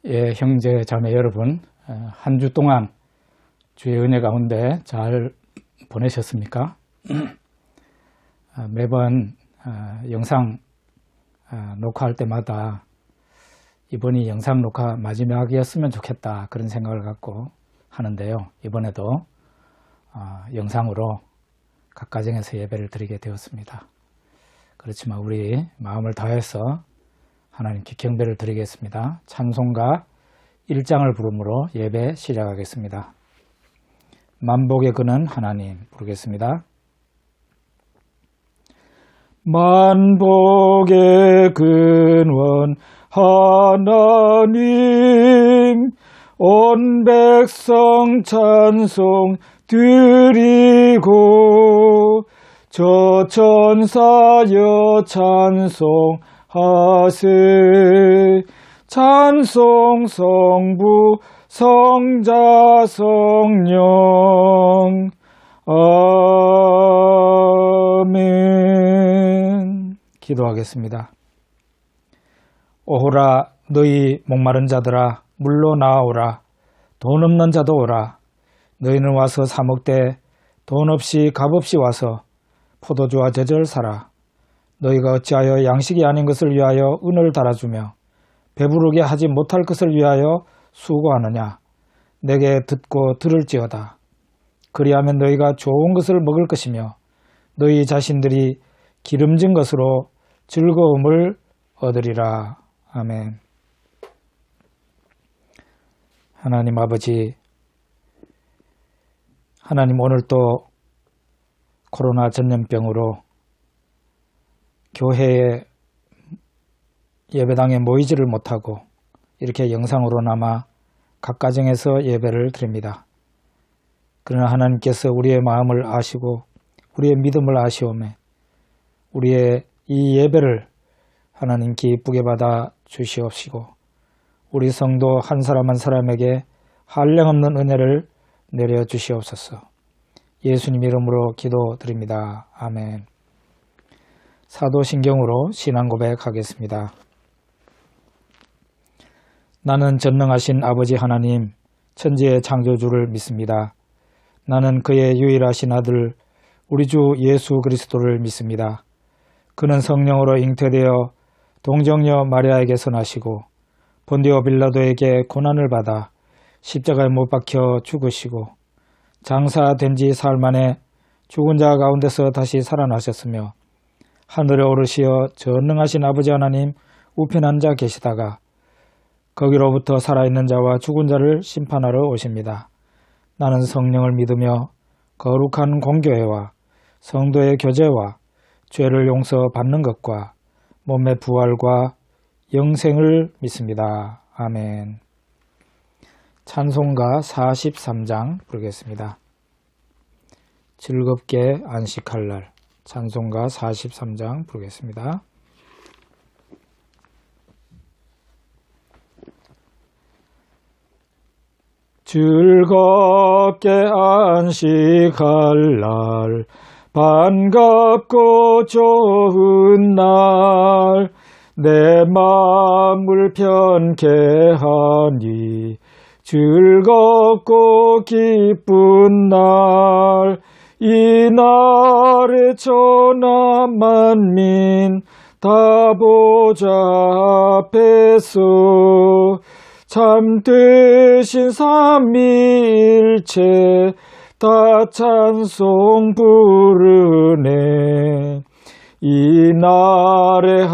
예, 형제 자매 여러분, 한 주 동안 주의 은혜 가운데 잘 보내셨습니까? 매번 영상 녹화할 때마다 이번이 영상 녹화 마지막이었으면 좋겠다 그런 생각을 갖고 하는데요. 이번에도 영상으로 각 가정에서 예배를 드리게 되었습니다. 그렇지만 우리 마음을 다해서 하나님께 경배를 드리겠습니다. 찬송가 1장을 부름으로 예배 시작하겠습니다. 만복의 근원 하나님 부르겠습니다. 만복의 근원 하나님, 온 백성 찬송 드리고 저 천사여 찬송하세. 찬송 성부 성자 성령 아멘. 기도하겠습니다. 오호라 너희 목마른 자들아 물로 나아오라. 돈 없는 자도 오라. 너희는 와서 사 먹되 돈 없이 값 없이 와서 포도주와 제절 사라. 너희가 어찌하여 양식이 아닌 것을 위하여 은을 달아주며 배부르게 하지 못할 것을 위하여 수고하느냐. 내게 듣고 들을지어다. 그리하면 너희가 좋은 것을 먹을 것이며 너희 자신들이 기름진 것으로 즐거움을 얻으리라. 아멘. 하나님 아버지, 하나님 오늘 또 코로나 전염병으로 교회에 예배당에 모이지를 못하고 이렇게 영상으로나마 각 가정에서 예배를 드립니다. 그러나 하나님께서 우리의 마음을 아시고 우리의 믿음을 아시오매 우리의 이 예배를 하나님 기쁘게 받아 주시옵시고 우리 성도 한 사람 한 사람에게 한량없는 은혜를 내려 주시옵소서. 예수님 이름으로 기도드립니다. 아멘. 사도신경으로 신앙 고백하겠습니다. 나는 전능하신 아버지 하나님, 천지의 창조주를 믿습니다. 나는 그의 유일하신 아들, 우리 주 예수 그리스도를 믿습니다. 그는 성령으로 잉태되어 동정녀 마리아에게서 나시고 본디오 빌라도에게 고난을 받아 십자가에 못 박혀 죽으시고 장사된 지 사흘 만에 죽은 자 가운데서 다시 살아나셨으며 하늘에 오르시어 전능하신 아버지 하나님 우편 앉아 계시다가 거기로부터 살아있는 자와 죽은 자를 심판하러 오십니다. 나는 성령을 믿으며 거룩한 공교회와 성도의 교제와 죄를 용서받는 것과 몸의 부활과 영생을 믿습니다. 아멘. 찬송가 43장 부르겠습니다. 즐겁게 안식할 날. 찬송가 43장 부르겠습니다. 즐겁게 안식할 날, 반갑고 좋은 날, 내 마음을 편케 하니 즐겁고 기쁜 날, 이 날에 천하 만민 다 보좌 앞에서 참되신 삼위일체 다 찬송 부르네. 이 날에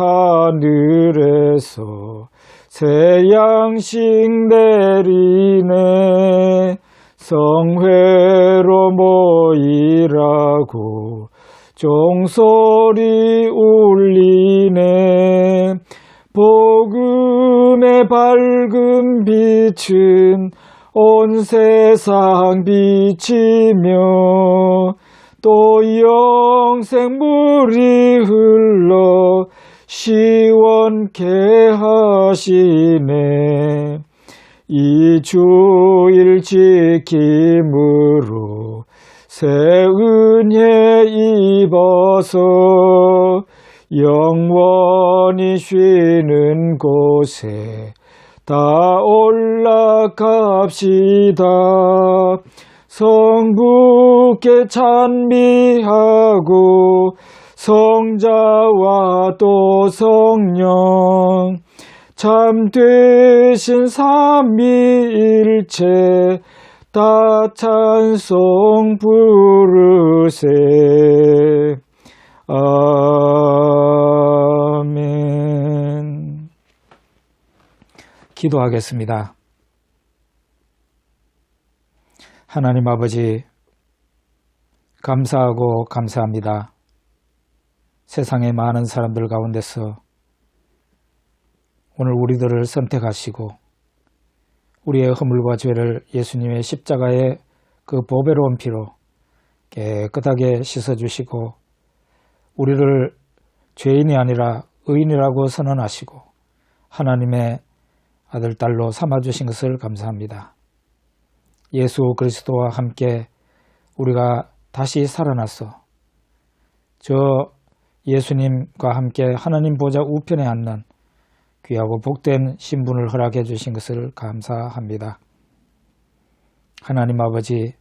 하늘에서 새 양식 내리네. 성회로 모이라고 종소리 울리네. 복음의 밝은 빛은 온 세상 비치며 또 영생물이 흘러 시원케 하시네. 이 주일 지킴으로 새 은혜 입어서 영원히 쉬는 곳에 다 올라갑시다. 성부께 찬미하고 성자와 또 성령 참되신 삼위일체 다 찬송 부르세. 아멘. 기도하겠습니다. 하나님 아버지, 감사하고 감사합니다. 세상의 많은 사람들 가운데서 오늘 우리들을 선택하시고 우리의 허물과 죄를 예수님의 십자가의 그 보배로운 피로 깨끗하게 씻어주시고 우리를 죄인이 아니라 의인이라고 선언하시고 하나님의 아들, 딸로 삼아주신 것을 감사합니다. 예수 그리스도와 함께 우리가 다시 살아나서 저 예수님과 함께 하나님 보좌 우편에 앉는 귀하고 복된 신분을 허락해 주신 것을 감사합니다. 하나님 아버지,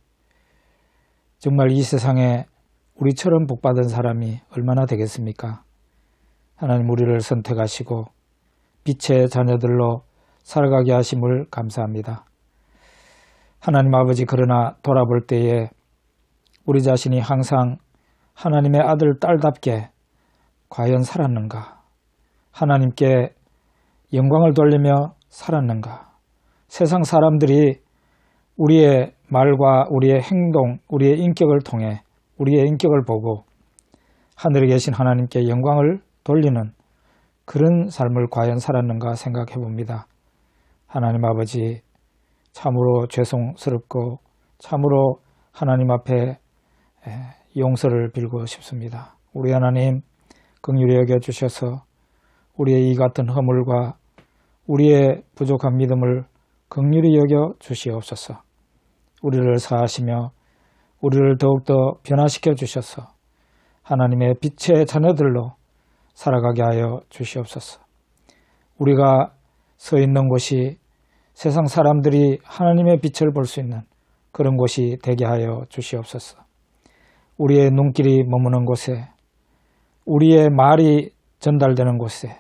정말 이 세상에 우리처럼 복받은 사람이 얼마나 되겠습니까? 하나님 우리를 선택하시고 빛의 자녀들로 살아가게 하심을 감사합니다. 하나님 아버지, 그러나 돌아볼 때에 우리 자신이 항상 하나님의 아들, 딸답게 과연 살았는가? 하나님께 영광을 돌리며 살았는가? 세상 사람들이 우리의 말과 우리의 행동, 우리의 인격을 통해 우리의 인격을 보고 하늘에 계신 하나님께 영광을 돌리는 그런 삶을 과연 살았는가 생각해 봅니다. 하나님 아버지, 참으로 죄송스럽고 참으로 하나님 앞에 용서를 빌고 싶습니다. 우리 하나님 긍휼히 여겨주셔서 우리의 이 같은 허물과 우리의 부족한 믿음을 긍휼히 여겨 주시옵소서. 우리를 사하시며 우리를 더욱더 변화시켜 주셔서 하나님의 빛의 자녀들로 살아가게 하여 주시옵소서. 우리가 서 있는 곳이 세상 사람들이 하나님의 빛을 볼 수 있는 그런 곳이 되게 하여 주시옵소서. 우리의 눈길이 머무는 곳에, 우리의 말이 전달되는 곳에,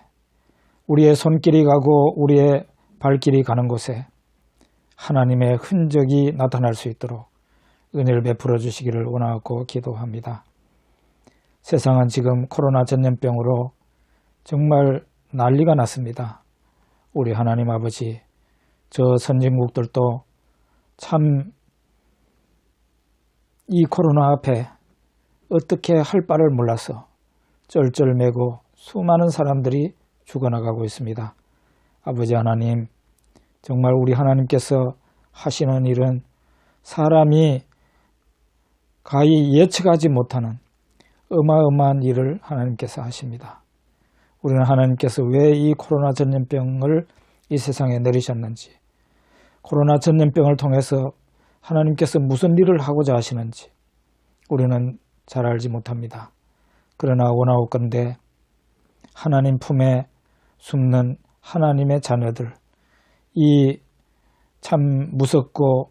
우리의 손길이 가고 우리의 발길이 가는 곳에 하나님의 흔적이 나타날 수 있도록 은혜를 베풀어 주시기를 원하고 기도합니다. 세상은 지금 코로나 전염병으로 정말 난리가 났습니다. 우리 하나님 아버지, 저 선진국들도 참 이 코로나 앞에 어떻게 할 바를 몰라서 쩔쩔매고 수많은 사람들이 죽어나가고 있습니다. 아버지 하나님, 정말 우리 하나님께서 하시는 일은 사람이 가히 예측하지 못하는 어마어마한 일을 하나님께서 하십니다. 우리는 하나님께서 왜 이 코로나 전염병을 이 세상에 내리셨는지, 코로나 전염병을 통해서 하나님께서 무슨 일을 하고자 하시는지 우리는 잘 알지 못합니다. 그러나 원하옵건대 하나님 품에 숨는 하나님의 자녀들, 이 참 무섭고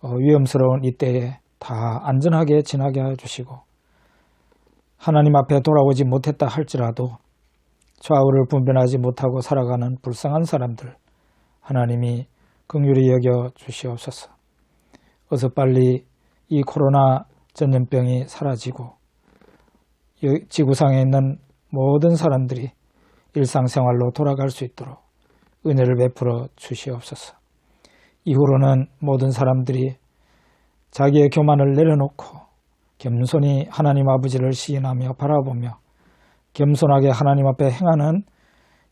위험스러운 이때에 다 안전하게 지나게 해주시고 하나님 앞에 돌아오지 못했다 할지라도 좌우를 분별하지 못하고 살아가는 불쌍한 사람들, 하나님이 긍휼히 여겨 주시옵소서. 어서 빨리 이 코로나 전염병이 사라지고 지구상에 있는 모든 사람들이 일상생활로 돌아갈 수 있도록 은혜를 베풀어 주시옵소서. 이후로는 모든 사람들이 자기의 교만을 내려놓고 겸손히 하나님 아버지를 시인하며 바라보며 겸손하게 하나님 앞에 행하는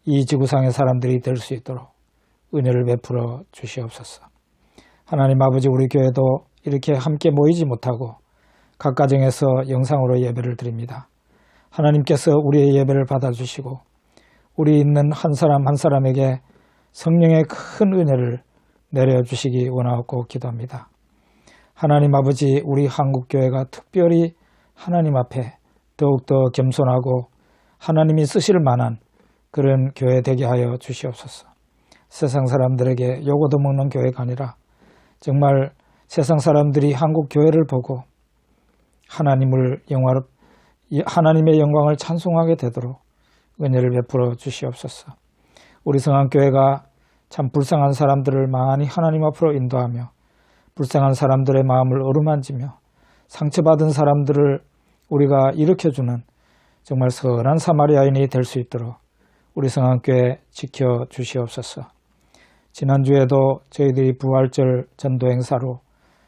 이 지구상의 사람들이 될 수 있도록 은혜를 베풀어 주시옵소서. 하나님 아버지, 우리 교회도 이렇게 함께 모이지 못하고 각 가정에서 영상으로 예배를 드립니다. 하나님께서 우리의 예배를 받아주시고 우리 있는 한 사람 한 사람에게 성령의 큰 은혜를 내려주시기 원하고 기도합니다. 하나님 아버지, 우리 한국교회가 특별히 하나님 앞에 더욱더 겸손하고 하나님이 쓰실 만한 그런 교회 되게 하여 주시옵소서. 세상 사람들에게 욕 얻어먹는 교회가 아니라 정말 세상 사람들이 한국 교회를 보고 하나님의 영광을 찬송하게 되도록 은혜를 베풀어 주시옵소서. 우리 성안교회가 참 불쌍한 사람들을 많이 하나님 앞으로 인도하며 불쌍한 사람들의 마음을 어루만지며 상처받은 사람들을 우리가 일으켜주는 정말 선한 사마리아인이 될 수 있도록 우리 성안교회 지켜 주시옵소서. 지난주에도 저희들이 부활절 전도 행사로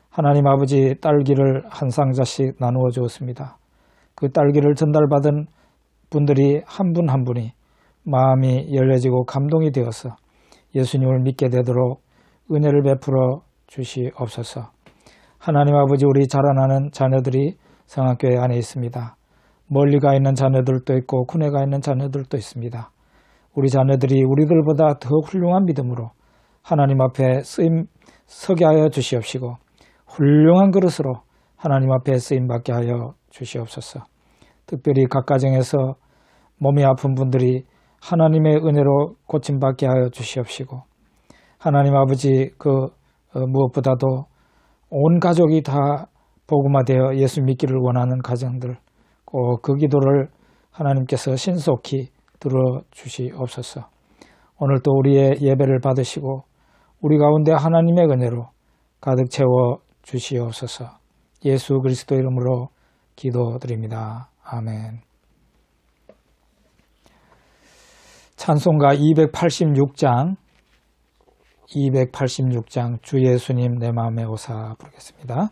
하나님 아버지 딸기를 한 상자씩 나누어 주었습니다. 그 딸기를 전달받은 분들이 한 분 한 분이 마음이 열려지고 감동이 되어서 예수님을 믿게 되도록 은혜를 베풀어 주시옵소서. 하나님 아버지, 우리 자라나는 자녀들이 성안교회 안에 있습니다. 멀리 가 있는 자녀들도 있고 군에 가 있는 자녀들도 있습니다. 우리 자녀들이 우리들보다 더 훌륭한 믿음으로 하나님 앞에 쓰임 서게 하여 주시옵시고 훌륭한 그릇으로 하나님 앞에 쓰임받게 하여 주시옵소서. 특별히 각 가정에서 몸이 아픈 분들이 하나님의 은혜로 고침받게 하여 주시옵시고 하나님 아버지, 무엇보다도 온 가족이 다 복음화되어 예수 믿기를 원하는 가정들, 꼭 그 기도를 하나님께서 신속히 들어주시옵소서. 오늘 또 우리의 예배를 받으시고 우리 가운데 하나님의 은혜로 가득 채워 주시옵소서. 예수 그리스도 이름으로 기도드립니다. 아멘. 찬송가 286장 주 예수님 내 마음에 오사 부르겠습니다.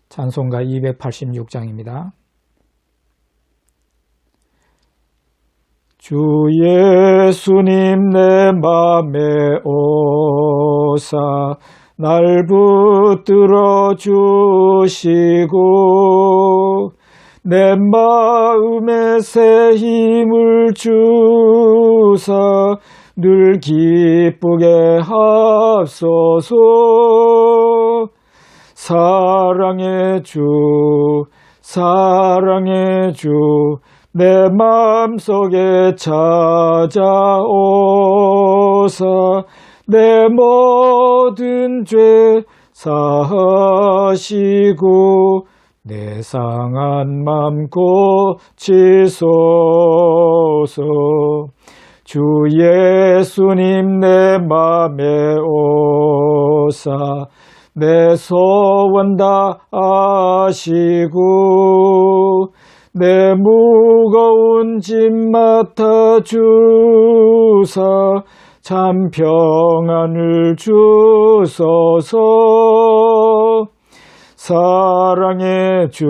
찬송가 286장입니다. 주 예수님 내 맘에 오사 날 붙들어 주시고 내 마음에 새 힘을 주사 늘 기쁘게 합소서. 사랑의 주 내 마음속에 찾아오사 내 모든 죄 사하시고 내 상한 맘 고치소서. 주 예수님 내 맘에 오사 내 소원 다 아시고 내 무거운 짐 맡아 주사 참 평안을 주소서. 사랑의 주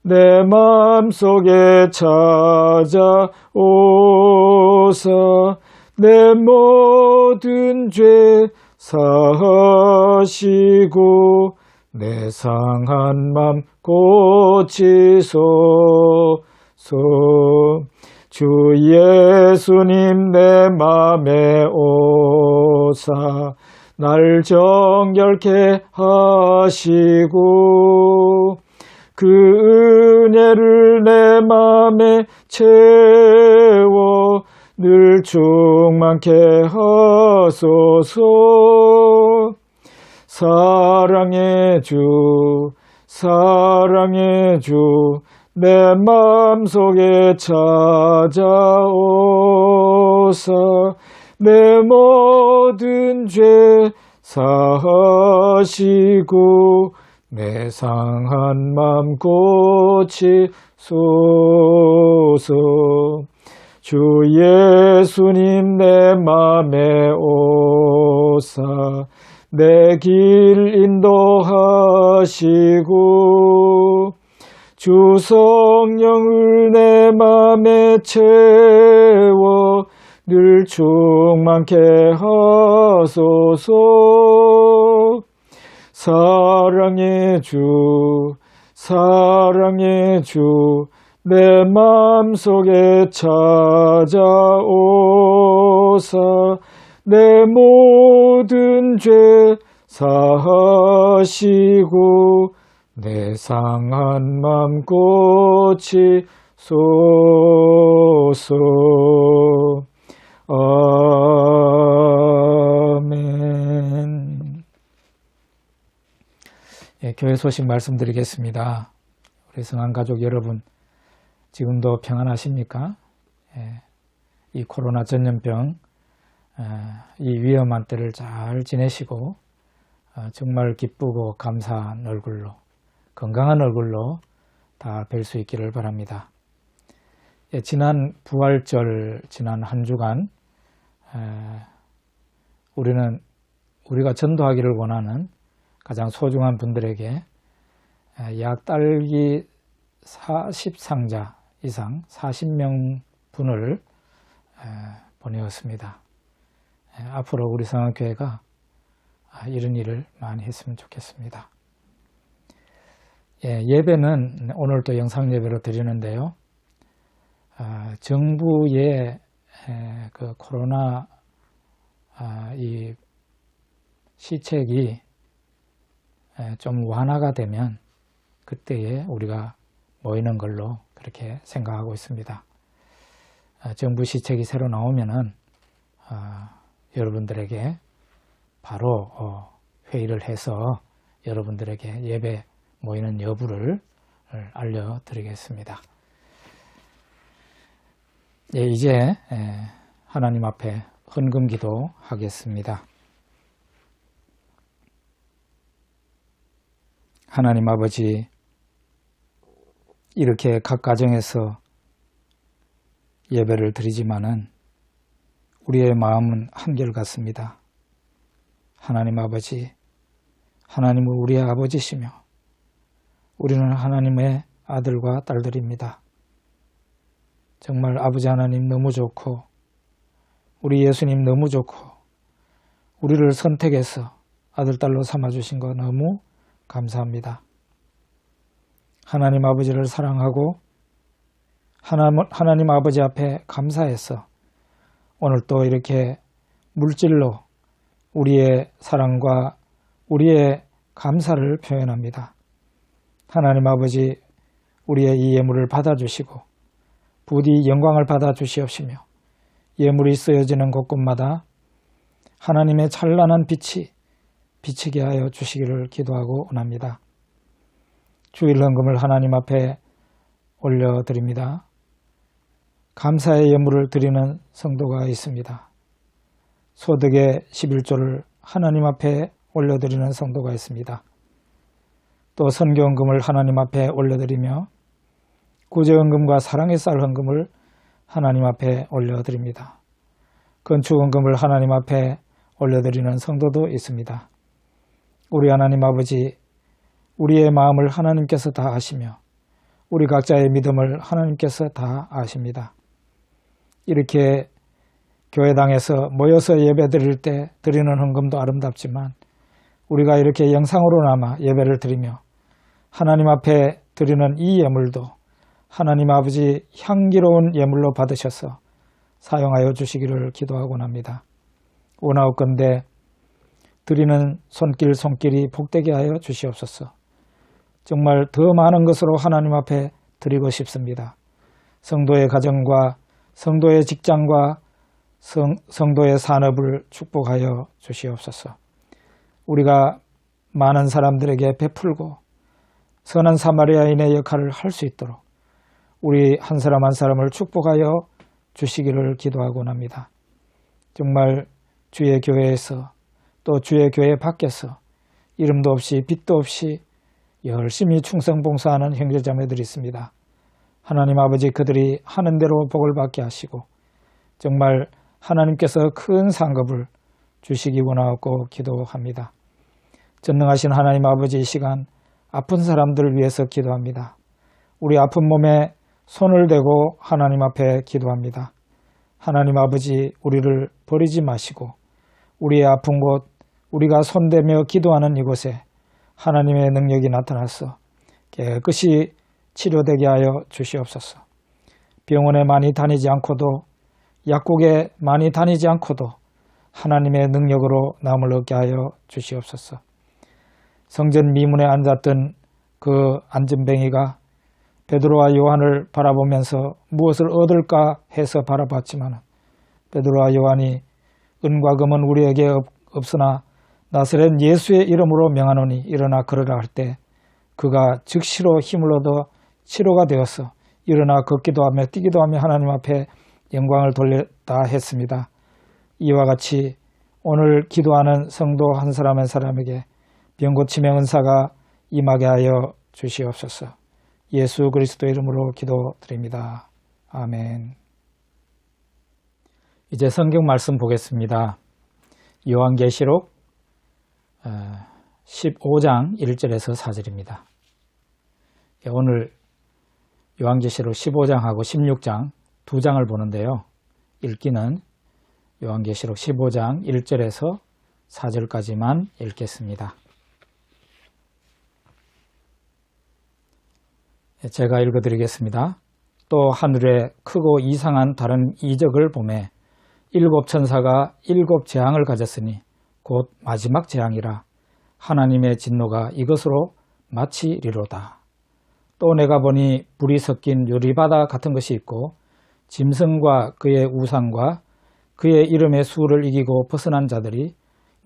내 마음속에 찾아오사 내 모든 죄 사하시고 내 상한 맘 고치소서. 주 예수님 내 맘에 오사 날 정결케 하시고 그 은혜를 내 맘에 채워 늘 충만케 하소서. 사랑의 주 내 마음속에 찾아오사 내 모든 죄 사하시고 내 상한 맘 고치소서. 주 예수님 내 맘에 오사 내 길 인도하시고 주 성령을 내 맘에 채워 늘 충만케 하소서. 사랑의 주 내 마음속에 찾아오사 내 모든 죄 사하시고 내 상한 맘 고치소서. 아멘. 예, 교회 소식 말씀드리겠습니다. 우리 성한 가족 여러분, 지금도 평안하십니까? 예, 이 코로나 전염병, 이 위험한 때를 잘 지내시고 정말 기쁘고 감사한 얼굴로, 건강한 얼굴로 다 뵐 수 있기를 바랍니다. 예, 지난 부활절, 지난 한 주간 우리가 전도하기를 원하는 가장 소중한 분들에게 약 딸기 40상자 이상 40명 분을 보내었습니다. 앞으로 우리 성안교회가 이런 일을 많이 했으면 좋겠습니다. 예배는 오늘 또 영상 예배로 드리는데요. 정부의 그 코로나 이 시책이 좀 완화가 되면 그때에 우리가 모이는 걸로 그렇게 생각하고 있습니다. 정부 시책이 새로 나오면은 여러분들에게 바로 회의를 해서 여러분들에게 예배 모이는 여부를 알려드리겠습니다. 예, 이제 하나님 앞에 헌금 기도하겠습니다. 하나님 아버지, 이렇게 각 가정에서 예배를 드리지만은 우리의 마음은 한결같습니다. 하나님 아버지, 하나님은 우리의 아버지시며 우리는 하나님의 아들과 딸들입니다. 정말 아버지 하나님 너무 좋고 우리 예수님 너무 좋고 우리를 선택해서 아들, 딸로 삼아주신 거 너무 감사합니다. 하나님 아버지를 사랑하고 하나님 아버지 앞에 감사해서 오늘 또 이렇게 물질로 우리의 사랑과 우리의 감사를 표현합니다. 하나님 아버지, 우리의 이 예물을 받아주시고 부디 영광을 받아주시옵시며 예물이 쓰여지는 곳곳마다 하나님의 찬란한 빛이 비치게 하여 주시기를 기도하고 원합니다. 주일 헌금을 하나님 앞에 올려드립니다. 감사의 예물을 드리는 성도가 있습니다. 소득의 11조를 하나님 앞에 올려드리는 성도가 있습니다. 또 선교헌금을 하나님 앞에 올려드리며 구제헌금과 사랑의 쌀 헌금을 하나님 앞에 올려드립니다. 건축헌금을 하나님 앞에 올려드리는 성도도 있습니다. 우리 하나님 아버지, 우리의 마음을 하나님께서 다 아시며 우리 각자의 믿음을 하나님께서 다 아십니다. 이렇게 교회당에서 모여서 예배 드릴 때 드리는 헌금도 아름답지만 우리가 이렇게 영상으로나마 예배를 드리며 하나님 앞에 드리는 이 예물도 하나님 아버지 향기로운 예물로 받으셔서 사용하여 주시기를 기도하곤 합니다. 원하옵건대 드리는 손길이 복되게 하여 주시옵소서. 정말 더 많은 것으로 하나님 앞에 드리고 싶습니다. 성도의 가정과 성도의 직장과 성도의 산업을 축복하여 주시옵소서. 우리가 많은 사람들에게 베풀고 선한 사마리아인의 역할을 할 수 있도록 우리 한 사람 한 사람을 축복하여 주시기를 기도하곤 합니다. 정말 주의 교회에서 또 주의 교회 밖에서 이름도 없이 빛도 없이 열심히 충성봉사하는 형제자매들이 있습니다. 하나님 아버지, 그들이 하는 대로 복을 받게 하시고 정말 하나님께서 큰 상급을 주시기 원하고 기도합니다. 전능하신 하나님 아버지, 이 시간 아픈 사람들을 위해서 기도합니다. 우리 아픈 몸에 손을 대고 하나님 앞에 기도합니다. 하나님 아버지, 우리를 버리지 마시고 우리의 아픈 곳, 우리가 손대며 기도하는 이곳에 하나님의 능력이 나타나서 깨끗이 치료되게 하여 주시옵소서. 병원에 많이 다니지 않고도 약국에 많이 다니지 않고도 하나님의 능력으로 남을 얻게 하여 주시옵소서. 성전 미문에 앉았던 그 안전뱅이가 베드로와 요한을 바라보면서 무엇을 얻을까 해서 바라봤지만 베드로와 요한이 은과 금은 우리에게 없으나 나사렛 예수의 이름으로 명하노니 일어나 걸으라 할 때 그가 즉시로 힘을 얻어 치료가 되어서 일어나 걷기도 하며 뛰기도 하며 하나님 앞에 영광을 돌렸다 했습니다. 이와 같이 오늘 기도하는 성도 한 사람 한 사람에게 병고침의 은사가 임하게 하여 주시옵소서. 예수 그리스도 이름으로 기도드립니다. 아멘. 이제 성경 말씀 보겠습니다. 요한계시록 15장 1절에서 4절입니다. 오늘 요한계시록 15장하고 16장 두 장을 보는데요. 읽기는 요한계시록 15장 1절에서 4절까지만 읽겠습니다. 제가 읽어드리겠습니다. 또 하늘에 크고 이상한 다른 이적을 보매 일곱 천사가 일곱 재앙을 가졌으니 곧 마지막 재앙이라 하나님의 진노가 이것으로 마치리로다. 또 내가 보니 불이 섞인 유리바다 같은 것이 있고 짐승과 그의 우상과 그의 이름의 수를 이기고 벗어난 자들이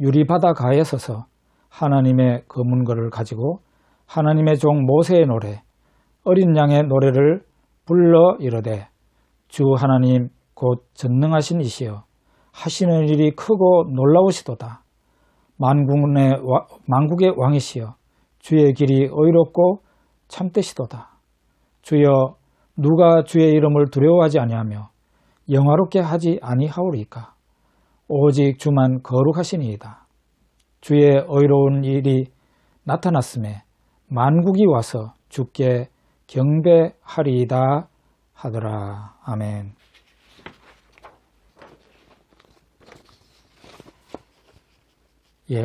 유리바다 가에 서서 하나님의 검은거를 가지고 하나님의 종 모세의 노래 어린 양의 노래를 불러 이르되 주 하나님 곧 전능하신 이시여 하시는 일이 크고 놀라우시도다. 만국의 왕이시여 주의 길이 의롭고 참되시도다. 주여 누가 주의 이름을 두려워하지 아니하며 영화롭게 하지 아니하오리까. 오직 주만 거룩하시니이다. 주의 의로운 일이 나타났음에 만국이 와서 주께 경배하리이다 하더라. 아멘.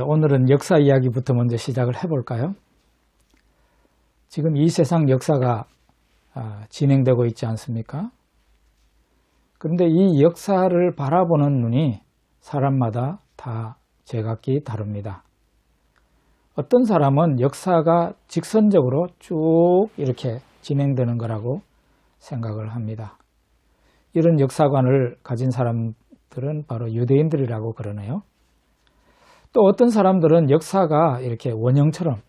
오늘은 역사 이야기부터 먼저 시작을 해볼까요? 지금 이 세상 역사가 진행되고 있지 않습니까? 그런데 이 역사를 바라보는 눈이 사람마다 다 제각기 다릅니다. 어떤 사람은 역사가 직선적으로 쭉 이렇게 진행되는 거라고 생각을 합니다. 이런 역사관을 가진 사람들은 바로 유대인들이라고 그러네요. 또 어떤 사람들은 역사가 이렇게 원형처럼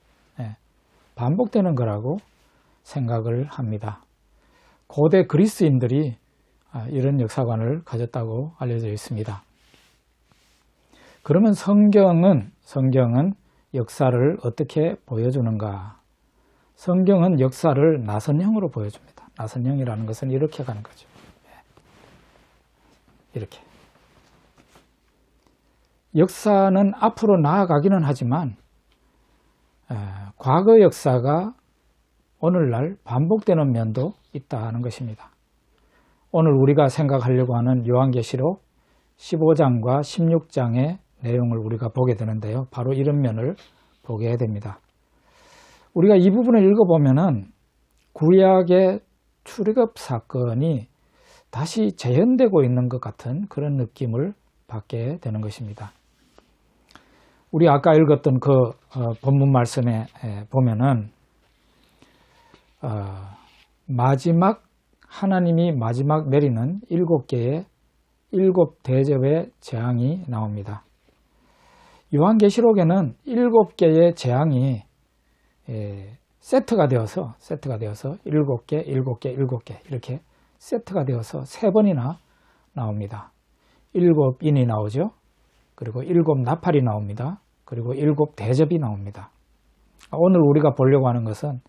반복되는 거라고 생각을 합니다. 고대 그리스인들이 이런 역사관을 가졌다고 알려져 있습니다. 그러면 성경은 역사를 어떻게 보여주는가? 성경은 역사를 나선형으로 보여줍니다. 나선형이라는 것은 이렇게 가는 거죠. 이렇게. 역사는 앞으로 나아가기는 하지만 과거 역사가 오늘날 반복되는 면도 있다는 것입니다. 오늘 우리가 생각하려고 하는 요한계시록 15장과 16장의 내용을 우리가 보게 되는데요. 바로 이런 면을 보게 됩니다. 우리가 이 부분을 읽어보면은 구약의 출애굽 사건이 다시 재현되고 있는 것 같은 그런 느낌을 받게 되는 것입니다. 우리 아까 읽었던 그 본문 말씀에 보면은 하나님이 마지막 내리는 7개의 7대접의 재앙이 나옵니다. 요한계시록에는 7개의 재앙이 세트가 되어서 7개 이렇게 세트가 되어서 3번이나 나옵니다. 7인이 나오죠. 그리고 7나팔이 나옵니다. 그리고 7대접이 나옵니다. 오늘 우리가 보려고 하는 것은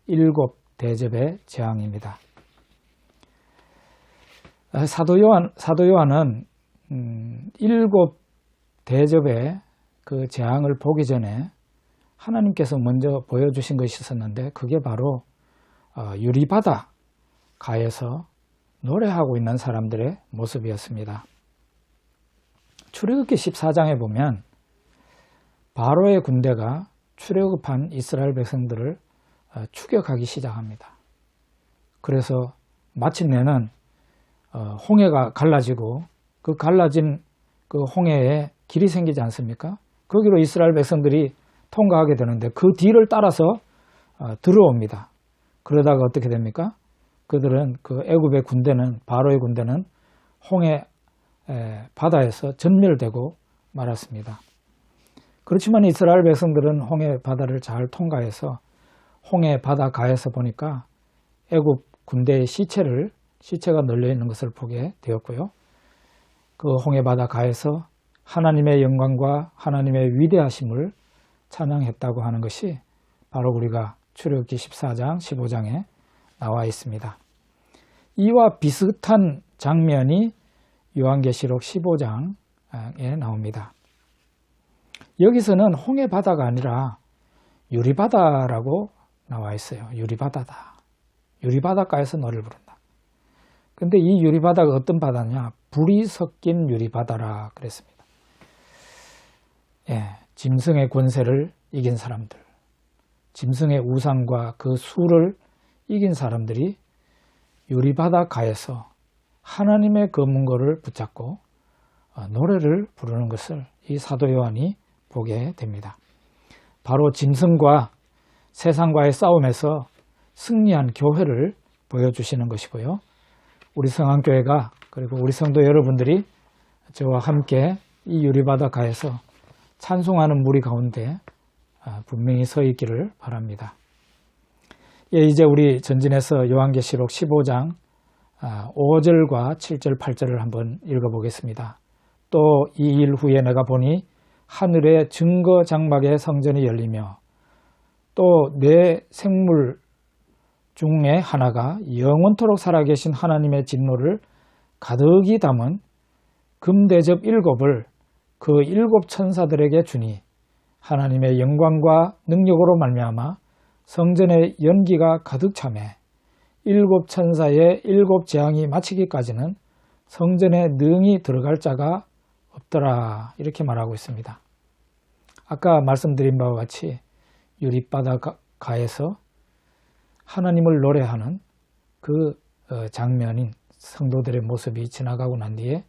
7대접의 재앙입니다. 사도 요한은 7대접의 그 재앙을 보기 전에 하나님께서 먼저 보여주신 것이 있었는데 그게 바로 유리바다 가에서 노래하고 있는 사람들의 모습이었습니다. 출애굽기 14장에 보면 바로의 군대가 출애굽한 이스라엘 백성들을 추격하기 시작합니다. 그래서 마침내는 홍해가 갈라지고 그 갈라진 그 홍해에 길이 생기지 않습니까? 거기로 이스라엘 백성들이 통과하게 되는데 그 뒤를 따라서 들어옵니다. 그러다가 어떻게 됩니까? 그들은 그 애굽의 군대는 바로의 군대는 홍해 바다에서 전멸되고 말았습니다. 그렇지만 이스라엘 백성들은 홍해 바다를 잘 통과해서 홍해 바다 가에서 보니까 애굽 군대의 시체가 널려 있는 것을 보게 되었고요. 그 홍해 바다 가에서 하나님의 영광과 하나님의 위대하심을 찬양했다고 하는 것이 바로 우리가 출애굽기 14장, 15장에 나와 있습니다. 이와 비슷한 장면이 요한계시록 15장에 나옵니다. 여기서는 홍해 바다가 아니라 유리바다라고 나와 있어요. 유리바다다. 유리바닷가에서 노래를 부른다. 근데 이 유리바다가 어떤 바다냐? 불이 섞인 유리바다라 그랬습니다. 짐승의 권세를 이긴 사람들, 짐승의 우상과 그 수를 이긴 사람들이 유리바닷가에서 하나님의 검은고를 붙잡고 노래를 부르는 것을 이 사도 요한이 보게 됩니다. 바로 짐승과 세상과의 싸움에서 승리한 교회를 보여주시는 것이고요. 우리 성안교회가 그리고 우리 성도 여러분들이 저와 함께 이 유리바닷가에서 찬송하는 무리 가운데 분명히 서 있기를 바랍니다. 이제 우리 전진해서 요한계시록 15장 5절과 7절, 8절을 한번 읽어보겠습니다. 또 이 일 후에 내가 보니 하늘의 증거 장막의 성전이 열리며 또 네 생물 중에 하나가 영원토록 살아계신 하나님의 진노를 가득히 담은 금대접 7을 그 7 천사들에게 주니 하나님의 영광과 능력으로 말미암아 성전의 연기가 가득 차매 7 천사의 7 재앙이 마치기까지는 성전에 능히 들어갈 자가 없더라, 이렇게 말하고 있습니다. 아까 말씀드린 바와 같이 유리바닷가에서 하나님을 노래하는 그 장면인 성도들의 모습이 지나가고 난 뒤에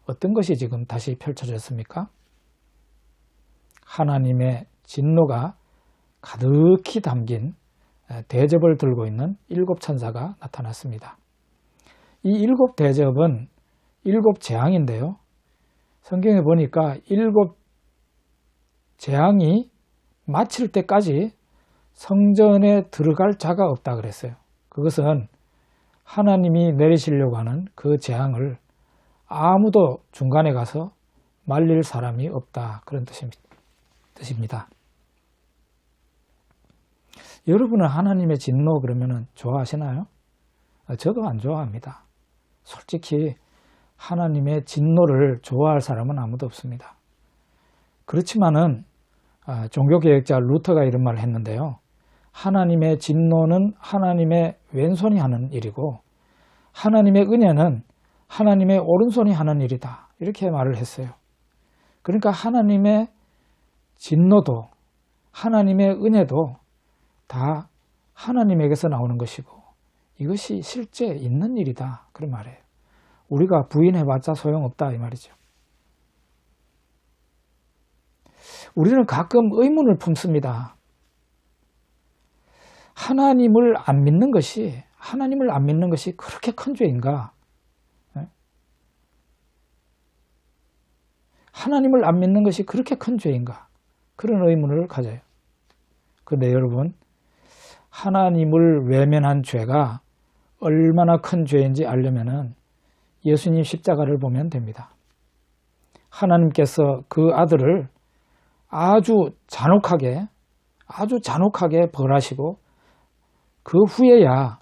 어떤 것이 지금 다시 펼쳐졌습니까? 하나님의 진노가 가득히 담긴 대접을 들고 있는 7 천사가 나타났습니다. 이 7 대접은 7 재앙인데요. 성경에 보니까 7 재앙이 마칠 때까지 성전에 들어갈 자가 없다 그랬어요. 그것은 하나님이 내리시려고 하는 그 재앙을 아무도 중간에 가서 말릴 사람이 없다, 그런 뜻입니다. 여러분은 하나님의 진노 그러면 좋아하시나요? 저도 안 좋아합니다. 솔직히 하나님의 진노를 좋아할 사람은 아무도 없습니다. 그렇지만은 종교개혁자 루터가 이런 말을 했는데요. 하나님의 진노는 하나님의 왼손이 하는 일이고 하나님의 은혜는 하나님의 오른손이 하는 일이다, 이렇게 말을 했어요. 그러니까 하나님의 진노도 하나님의 은혜도 다 하나님에게서 나오는 것이고 이것이 실제 있는 일이다, 그런 말이에요. 우리가 부인해봤자 소용없다, 이 말이죠. 우리는 가끔 의문을 품습니다. 하나님을 안 믿는 것이 그렇게 큰 죄인가? 하나님을 안 믿는 것이 그렇게 큰 죄인가? 그런 의문을 가져요. 그런데 여러분, 하나님을 외면한 죄가 얼마나 큰 죄인지 알려면은 예수님 십자가를 보면 됩니다. 하나님께서 그 아들을 아주 잔혹하게 벌하시고 그 후에야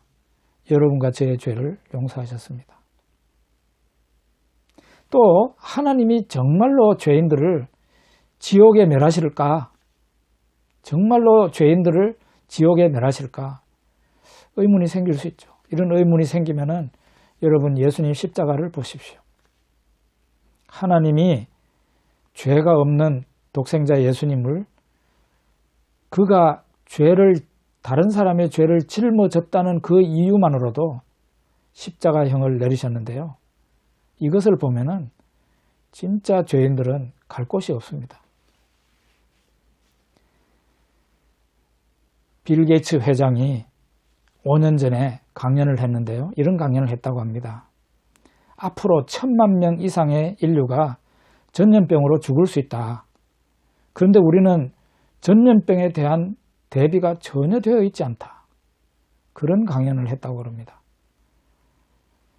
여러분과 저의 죄를 용서하셨습니다. 또 하나님이 정말로 죄인들을 지옥에 멸하실까? 정말로 죄인들을 지옥에 멸하실까? 의문이 생길 수 있죠. 이런 의문이 생기면은 여러분 예수님 십자가를 보십시오. 하나님이 죄가 없는 독생자 예수님을 그가 다른 사람의 죄를 짊어졌다는 그 이유만으로도 십자가형을 내리셨는데요. 이것을 보면은 진짜 죄인들은 갈 곳이 없습니다. 빌 게이츠 회장이 5년 전에 강연을 했는데요. 이런 강연을 했다고 합니다. 앞으로 1,000만 명 이상의 인류가 전염병으로 죽을 수 있다. 그런데 우리는 전염병에 대한 대비가 전혀 되어 있지 않다. 그런 강연을 했다고 합니다.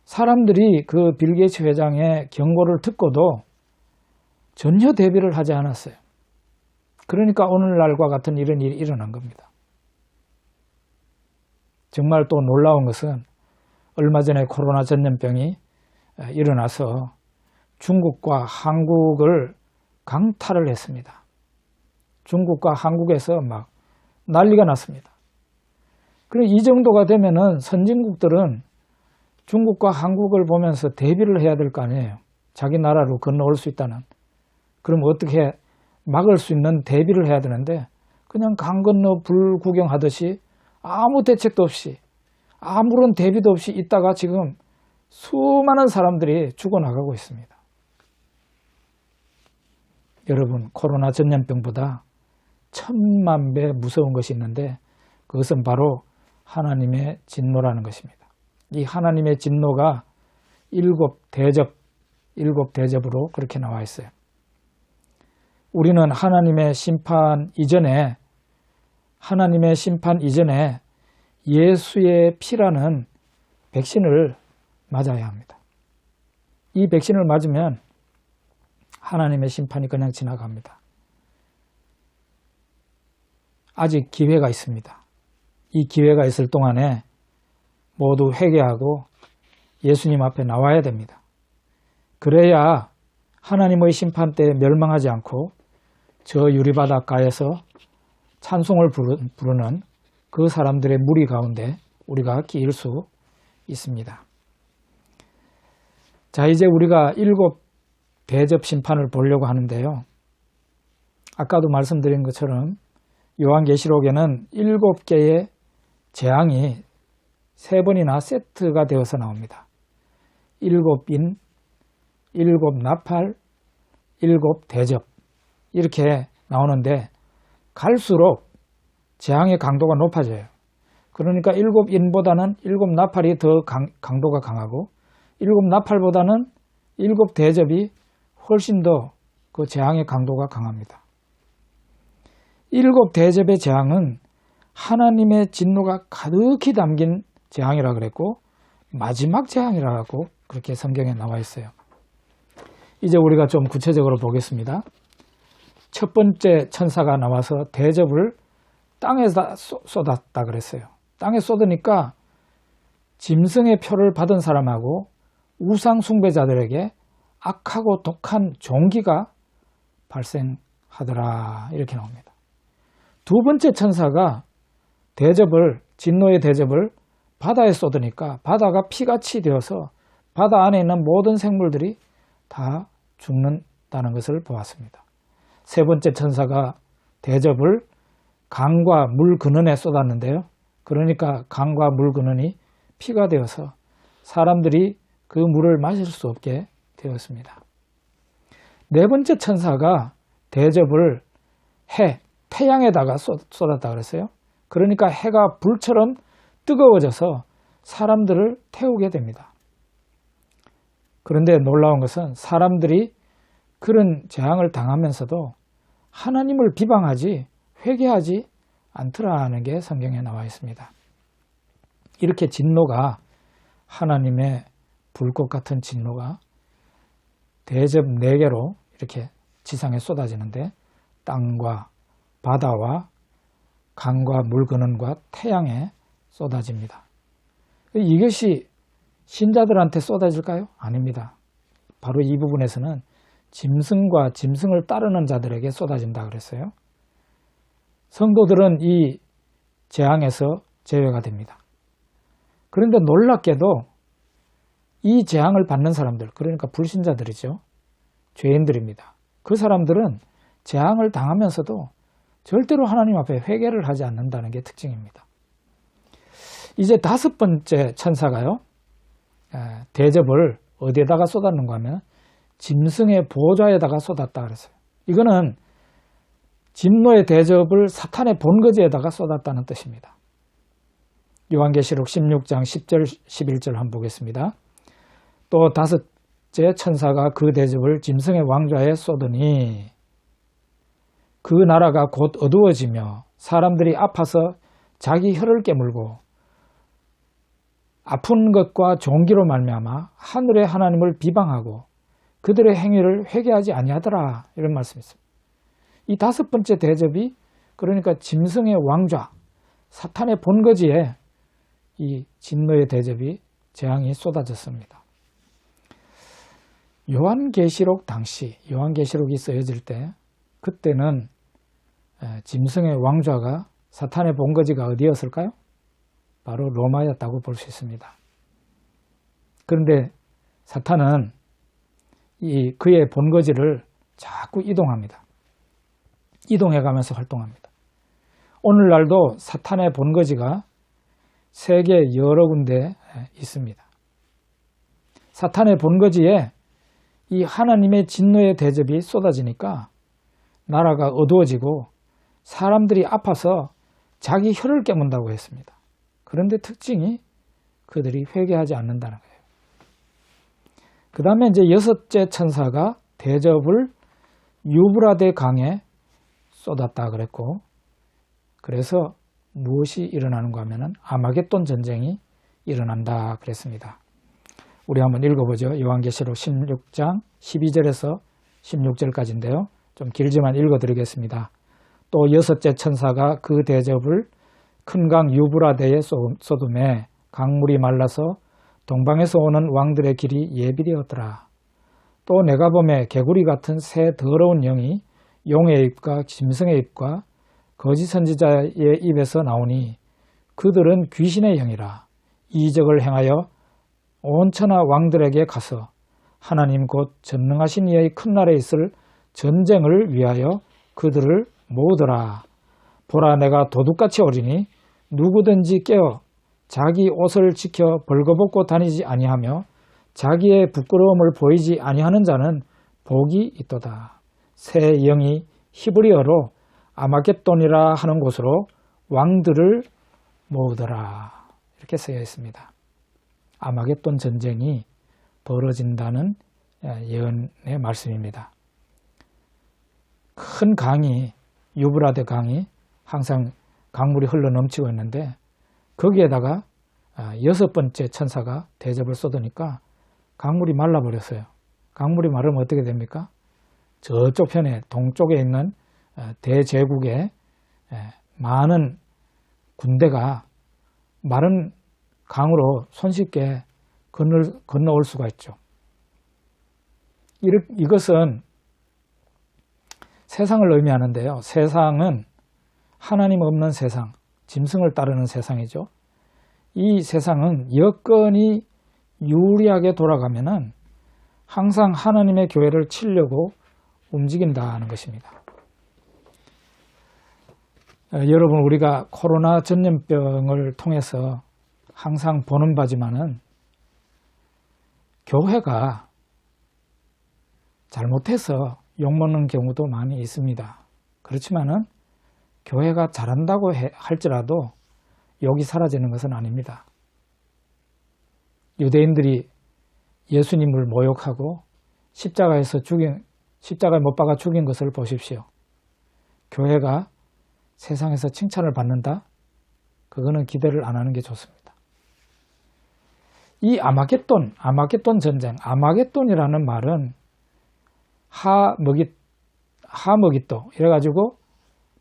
사람들이 그 빌 게이츠 회장의 경고를 듣고도 전혀 대비를 하지 않았어요. 그러니까 오늘날과 같은 이런 일이 일어난 겁니다. 정말 또 놀라운 것은 얼마 전에 코로나 전염병이 일어나서 중국과 한국을 강탈을 했습니다. 중국과 한국에서 막 난리가 났습니다. 그럼 이 정도가 되면은 선진국들은 중국과 한국을 보면서 대비를 해야 될 거 아니에요. 자기 나라로 건너올 수 있다는. 그럼 어떻게 막을 수 있는 대비를 해야 되는데 그냥 강 건너 불 구경하듯이 아무 대책도 없이 아무런 대비도 없이 있다가 지금 수많은 사람들이 죽어나가고 있습니다. 여러분, 코로나 전염병보다 1,000만 배 무서운 것이 있는데 그것은 바로 하나님의 진노라는 것입니다. 이 하나님의 진노가 7대접으로 그렇게 나와 있어요. 우리는 하나님의 심판 이전에 예수의 피라는 백신을 맞아야 합니다. 이 백신을 맞으면 하나님의 심판이 그냥 지나갑니다. 아직 기회가 있습니다. 이 기회가 있을 동안에 모두 회개하고 예수님 앞에 나와야 됩니다. 그래야 하나님의 심판 때 멸망하지 않고 저 유리바닷가에서 찬송을 부르는 그 사람들의 무리 가운데 우리가 끼일 수 있습니다. 자, 이제 우리가 7대접 심판을 보려고 하는데요. 아까도 말씀드린 것처럼 요한계시록에는 7개의 재앙이 3번이나 세트가 되어서 나옵니다. 7인, 7나팔, 7대접 이렇게 나오는데 갈수록 재앙의 강도가 높아져요. 그러니까 7인보다는 7나팔이 더 강도가 강하고 7나팔보다는 7대접이 훨씬 더 그 재앙의 강도가 강합니다. 7대접의 재앙은 하나님의 진노가 가득히 담긴 재앙이라 그랬고 마지막 재앙이라고 그렇게 성경에 나와 있어요. 이제 우리가 좀 구체적으로 보겠습니다. 첫 번째 천사가 나와서 대접을 땅에다 쏟았다 그랬어요. 땅에 쏟으니까 짐승의 표를 받은 사람하고 우상 숭배자들에게 악하고 독한 종기가 발생하더라 이렇게 나옵니다. 두 번째 천사가 진노의 대접을 바다에 쏟으니까 바다가 피같이 되어서 바다 안에 있는 모든 생물들이 다 죽는다는 것을 보았습니다. 세 번째 천사가 대접을 강과 물 근원에 쏟았는데요. 그러니까 강과 물 근원이 피가 되어서 사람들이 그 물을 마실 수 없게 되었습니다. 네 번째 천사가 대접을 태양에다가 쏟았다 그랬어요. 그러니까 해가 불처럼 뜨거워져서 사람들을 태우게 됩니다. 그런데 놀라운 것은 사람들이 그런 재앙을 당하면서도 하나님을 비방하지 회개하지 않더라는 게 성경에 나와 있습니다. 이렇게 진노가 하나님의 불꽃 같은 진노가 대접 4개로 이렇게 지상에 쏟아지는데 땅과 바다와 강과 물 근원과 태양에 쏟아집니다. 이것이 신자들한테 쏟아질까요? 아닙니다. 바로 이 부분에서는 짐승과 짐승을 따르는 자들에게 쏟아진다 그랬어요. 성도들은 이 재앙에서 제외가 됩니다. 그런데 놀랍게도 이 재앙을 받는 사람들, 그러니까 불신자들이죠. 죄인들입니다. 그 사람들은 재앙을 당하면서도 절대로 하나님 앞에 회개를 하지 않는다는 게 특징입니다. 이제 5번째 천사가요. 대접을 어디에다가 쏟았는가 하면 짐승의 보좌에다가 쏟았다 그랬어요. 이거는 진노의 대접을 사탄의 본거지에다가 쏟았다는 뜻입니다. 요한계시록 16장 10절 11절 한번 보겠습니다. 또 다섯째 천사가 그 대접을 짐승의 왕좌에 쏟으니 그 나라가 곧 어두워지며 사람들이 아파서 자기 혀를 깨물고 아픈 것과 종기로 말미암아 하늘의 하나님을 비방하고 그들의 행위를 회개하지 아니하더라, 이런 말씀이 있습니다. 이 다섯 번째 대접이 그러니까 짐승의 왕좌, 사탄의 본거지에 이 진노의 대접이 재앙이 쏟아졌습니다. 요한계시록 당시, 요한계시록이 쓰여질 때 그때는 짐승의 왕좌가 사탄의 본거지가 어디였을까요? 바로 로마였다고 볼 수 있습니다. 그런데 사탄은 그의 본거지를 자꾸 이동합니다. 이동해가면서 활동합니다. 오늘날도 사탄의 본거지가 세계 여러 군데 있습니다. 사탄의 본거지에 이 하나님의 진노의 대접이 쏟아지니까 나라가 어두워지고 사람들이 아파서 자기 혀를 깨문다고 했습니다. 그런데 특징이 그들이 회개하지 않는다는 거예요. 그 다음에 이제 여섯째 천사가 대접을 유브라데 강에 쏟았다 그랬고, 그래서 무엇이 일어나는가 하면은 아마겟돈 전쟁이 일어난다 그랬습니다. 우리 한번 읽어보죠. 요한계시록 16장 12절에서 16절까지인데요. 좀 길지만 읽어드리겠습니다. 또 여섯째 천사가 그 대접을 큰 강 유브라데에 쏟음에 강물이 말라서 동방에서 오는 왕들의 길이 예비되었더라. 또 내가 보매 개구리 같은 새 더러운 영이 용의 입과 짐승의 입과 거짓 선지자의 입에서 나오니 그들은 귀신의 형이라. 이적을 행하여 온 천하 왕들에게 가서 하나님 곧 전능하신 이의 큰 날에 있을 전쟁을 위하여 그들을 모으더라. 보라, 내가 도둑같이 오리니 누구든지 깨어 자기 옷을 지켜 벌거벗고 다니지 아니하며 자기의 부끄러움을 보이지 아니하는 자는 복이 있도다. 새 영이 히브리어로 아마겟돈이라 하는 곳으로 왕들을 모으더라. 이렇게 쓰여 있습니다. 아마겟돈 전쟁이 벌어진다는 예언의 말씀입니다. 큰 강이, 유브라데 강이 항상 강물이 흘러 넘치고 있는데 거기에다가 여섯 번째 천사가 대접을 쏟으니까 강물이 말라버렸어요. 강물이 마르면 어떻게 됩니까? 저쪽 편에 동쪽에 있는 대제국의 많은 군대가 마른 강으로 손쉽게 건너올 수가 있죠. 이것은 세상을 의미하는데요. 세상은 하나님 없는 세상, 짐승을 따르는 세상이죠. 이 세상은 여건이 유리하게 돌아가면은 항상 하나님의 교회를 치려고 움직인다는 것입니다. 여러분, 우리가 코로나 전염병을 통해서 항상 보는 바지만은 교회가 잘못해서 욕먹는 경우도 많이 있습니다. 그렇지만은 교회가 잘한다고 할지라도 욕이 사라지는 것은 아닙니다. 유대인들이 예수님을 모욕하고 십자가에 못 박아 죽인 것을 보십시오. 교회가 세상에서 칭찬을 받는다? 그거는 기대를 안 하는 게 좋습니다. 이 아마겟돈 전쟁, 아마겟돈이라는 말은 하머깃도, 이래가지고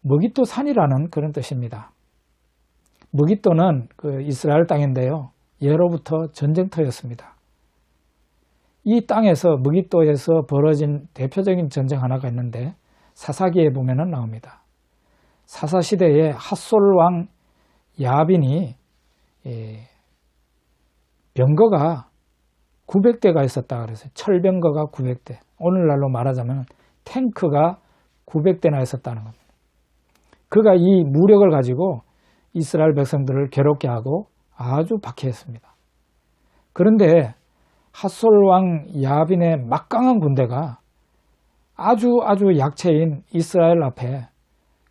머깃도 산이라는 그런 뜻입니다. 머깃도는 그 이스라엘 땅인데요. 예로부터 전쟁터였습니다. 이 땅에서 머깃도에서 벌어진 대표적인 전쟁 하나가 있는데 사사기에 보면은 나옵니다. 사사시대에 핫솔왕 야빈이 병거가 900대가 있었다 그래서 철병거가 900대, 오늘날로 말하자면 탱크가 900대나 있었다는 겁니다. 그가 이 무력을 가지고 이스라엘 백성들을 괴롭게 하고 아주 박해했습니다. 그런데 핫솔왕 야빈의 막강한 군대가 아주 약체인 이스라엘 앞에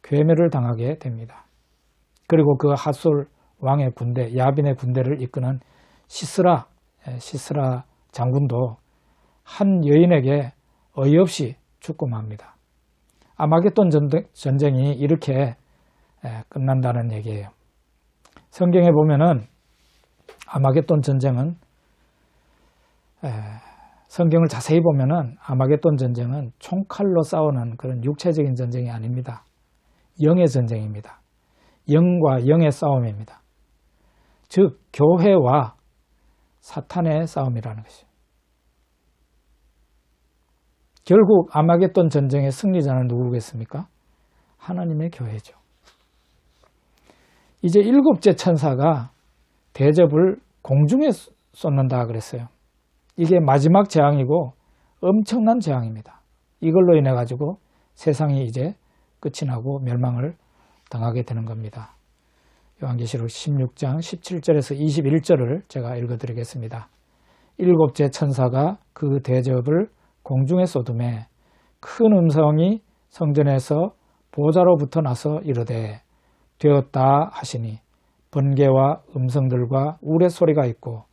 괴멸을 당하게 됩니다. 그리고 그 핫솔 왕의 군대, 야빈의 군대를 이끄는 시스라 장군도 한 여인에게 어이없이 죽고 맙니다. 아마겟돈 전쟁이 이렇게 끝난다는 얘기예요. 성경에 보면은 아마겟돈 전쟁은 성경을 자세히 보면은 아마겟돈 전쟁은 총칼로 싸우는 그런 육체적인 전쟁이 아닙니다. 영의 전쟁입니다. 영과 영의 싸움입니다. 즉 교회와 사탄의 싸움이라는 것이죠. 결국 아마겟돈 전쟁의 승리자는 누구겠습니까? 하나님의 교회죠. 이제 일곱째 천사가 대접을 공중에 쏟는다 그랬어요. 이게 마지막 재앙이고 엄청난 재앙입니다. 이걸로 인해 가지고 세상이 이제 끝이 나고 멸망을 당하게 되는 겁니다. 요한계시록 16장 17절에서 21절을 제가 읽어드리겠습니다. 일곱째 천사가 그 대접을 공중에 쏟음에 큰 음성이 성전에서 보좌로부터 나서 이르되 되었다 하시니 번개와 음성들과 우레소리가 있고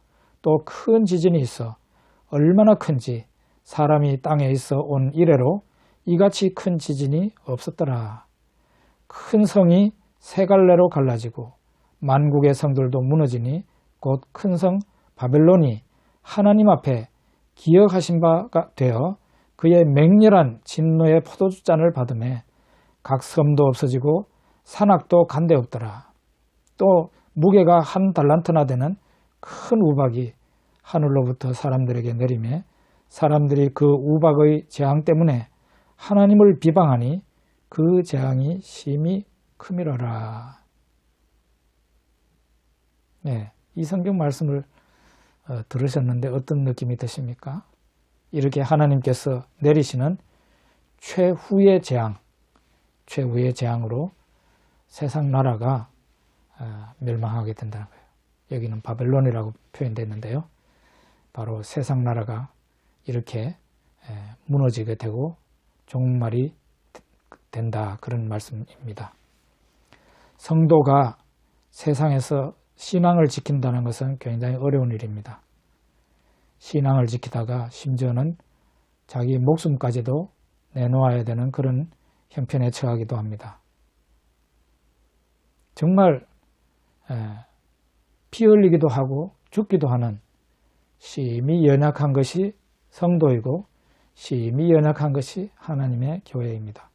또 큰 지진이 있어 얼마나 큰지 사람이 땅에 있어 온 이래로 이같이 큰 지진이 없었더라. 큰 성이 세 갈래로 갈라지고 만국의 성들도 무너지니 곧 큰 성 바벨론이 하나님 앞에 기억하신 바가 되어 그의 맹렬한 진노의 포도주잔을 받음에 각 섬도 없어지고 산악도 간데 없더라. 또 무게가 한 달란트나 되는 큰 우박이 하늘로부터 사람들에게 내리매 사람들이 그 우박의 재앙 때문에 하나님을 비방하니 그 재앙이 심히 크미러라. 네, 이 성경 말씀을 들으셨는데 어떤 느낌이 드십니까? 이렇게 하나님께서 내리시는 최후의 재앙으로 세상 나라가 멸망하게 된다는 거예요. 여기는 바벨론이라고 표현됐는데요. 바로 세상 나라가 이렇게 무너지게 되고 종말이 된다, 그런 말씀입니다. 성도가 세상에서 신앙을 지킨다는 것은 굉장히 어려운 일입니다. 신앙을 지키다가 심지어는 자기 목숨까지도 내놓아야 되는 그런 형편에 처하기도 합니다. 정말 피 흘리기도 하고 죽기도 하는 심히 연약한 것이 성도이고 심히 연약한 것이 하나님의 교회입니다.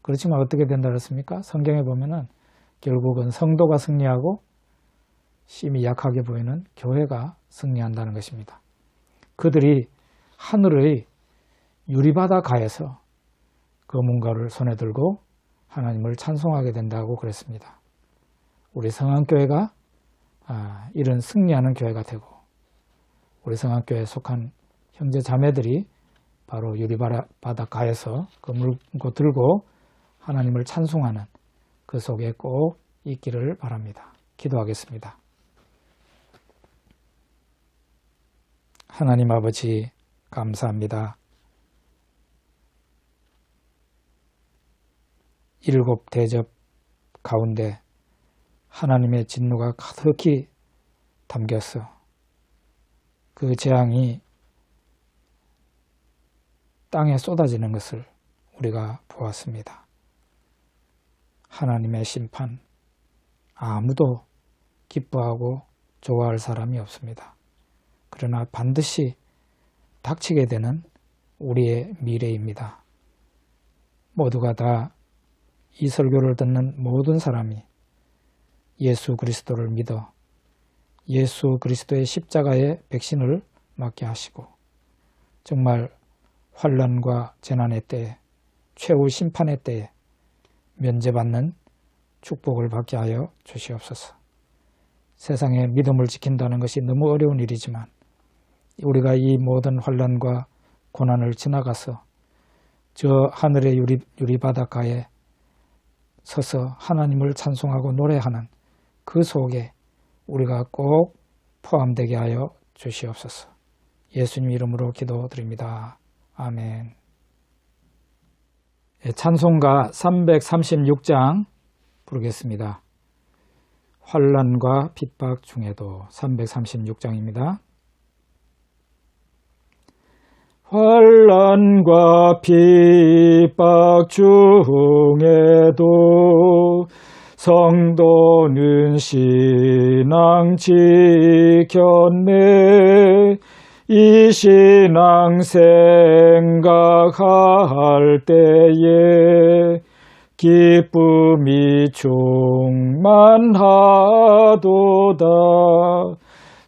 그렇지만 어떻게 된다 그랬습니까? 성경에 보면은 결국은 성도가 승리하고 심히 약하게 보이는 교회가 승리한다는 것입니다. 그들이 하늘의 유리바다가에서 검은가를 손에 들고 하나님을 찬송하게 된다고 그랬습니다. 우리 성안교회가 이런 승리하는 교회가 되고 우리 성안교회에 속한 형제 자매들이 바로 유리바다가에서 그 물고 들고 하나님을 찬송하는 그 속에 꼭 있기를 바랍니다. 기도하겠습니다. 하나님 아버지 감사합니다. 일곱 대접 가운데 하나님의 진노가 가득히 담겼어. 그 재앙이 땅에 쏟아지는 것을 우리가 보았습니다. 하나님의 심판, 아무도 기뻐하고 좋아할 사람이 없습니다. 그러나 반드시 닥치게 되는 우리의 미래입니다. 모두가 다 이 설교를 듣는 모든 사람이 예수 그리스도를 믿어 예수 그리스도의 십자가의 백신을 맞게 하시고 정말 환난과 재난의 때에 최후 심판의 때에 면제받는 축복을 받게 하여 주시옵소서. 세상에 믿음을 지킨다는 것이 너무 어려운 일이지만 우리가 이 모든 환난과 고난을 지나가서 저 하늘의 유리바닷가에 서서 하나님을 찬송하고 노래하는 그 속에 우리가 꼭 포함되게 하여 주시옵소서. 예수님 이름으로 기도드립니다. 아멘. 찬송가 336장 부르겠습니다. 환난과 핍박 중에도 336장입니다. 환난과 핍박 중에도 성도는 신앙 지켰네. 이 신앙 생각할 때에 기쁨이 충만하도다.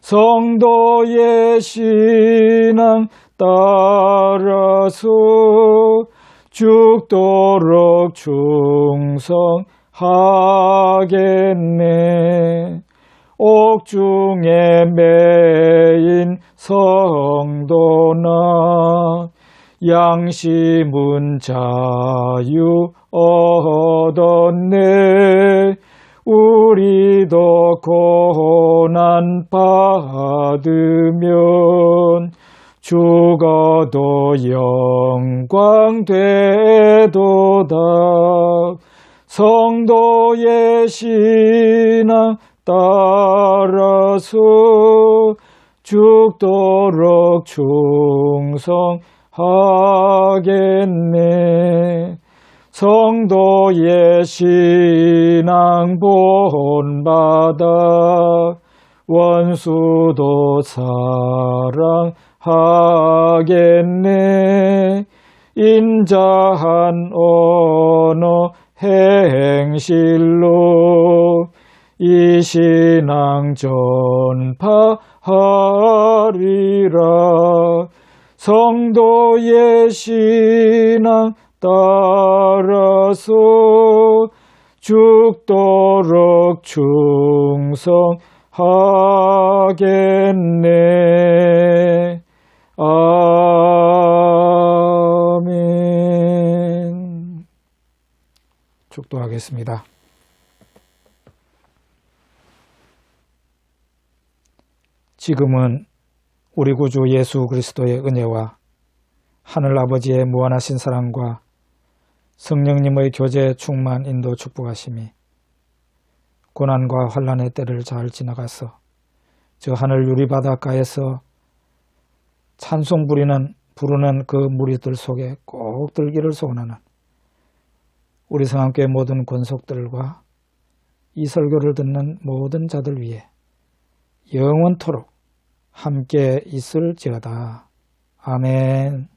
성도의 신앙 따라서 죽도록 충성하겠네. 옥중에 매인 성도나 양심은 자유 얻었네. 우리도 고난 받으면 죽어도 영광 되도다. 성도의 신앙 따라서 죽도록 충성하겠네. 성도의 신앙 본받아 원수도 사랑하겠네. 인자한 언어 행실로 이 신앙 전파하리라. 성도의 신앙 따라서 죽도록 충성하겠네. 아멘. 축도하겠습니다. 지금은 우리 구주 예수 그리스도의 은혜와 하늘아버지의 무한하신 사랑과 성령님의 교제 충만 인도 축복하심이 고난과 환난의 때를 잘 지나가서 저 하늘 유리바닷가에서 찬송 부르는 그 무리들 속에 꼭 들기를 소원하는 우리 성함교회 모든 권속들과 이 설교를 듣는 모든 자들 위해 영원토록 함께 있을지어다. 아멘.